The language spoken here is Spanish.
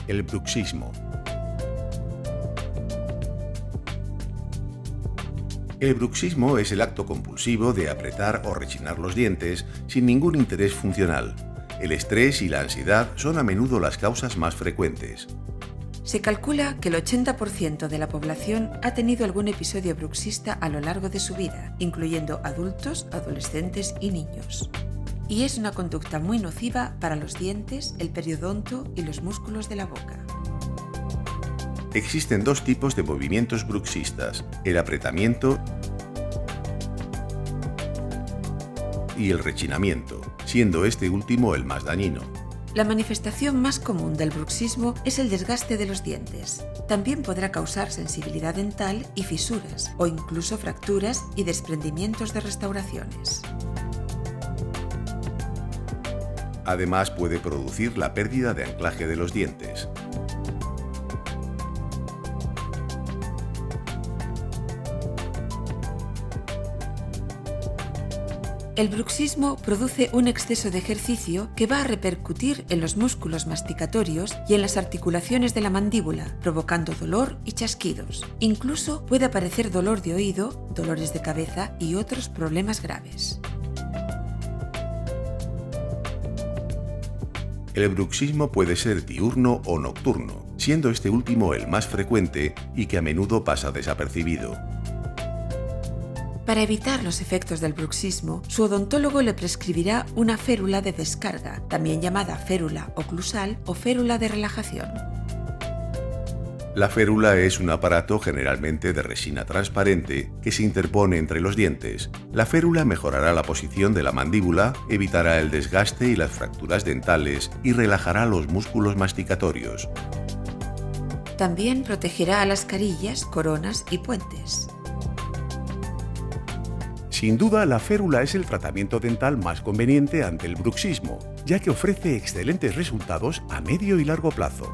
El bruxismo. El bruxismo es el acto compulsivo de apretar o rechinar los dientes sin ningún interés funcional. El estrés y la ansiedad son a menudo las causas más frecuentes. Se calcula que el 80% de la población ha tenido algún episodio bruxista a lo largo de su vida, incluyendo adultos, adolescentes y niños. Y es una conducta muy nociva para los dientes, el periodonto y los músculos de la boca. Existen dos tipos de movimientos bruxistas: el apretamiento y el rechinamiento, siendo este último el más dañino. La manifestación más común del bruxismo es el desgaste de los dientes. También podrá causar sensibilidad dental y fisuras, o incluso fracturas y desprendimientos de restauraciones. Además, puede producir la pérdida de anclaje de los dientes. El bruxismo produce un exceso de ejercicio que va a repercutir en los músculos masticatorios y en las articulaciones de la mandíbula, provocando dolor y chasquidos. Incluso puede aparecer dolor de oído, dolores de cabeza y otros problemas graves. El bruxismo puede ser diurno o nocturno, siendo este último el más frecuente y que a menudo pasa desapercibido. Para evitar los efectos del bruxismo, su odontólogo le prescribirá una férula de descarga, también llamada férula oclusal o férula de relajación. La férula es un aparato generalmente de resina transparente que se interpone entre los dientes. La férula mejorará la posición de la mandíbula, evitará el desgaste y las fracturas dentales y relajará los músculos masticatorios. También protegerá a las carillas, coronas y puentes. Sin duda, la férula es el tratamiento dental más conveniente ante el bruxismo, ya que ofrece excelentes resultados a medio y largo plazo.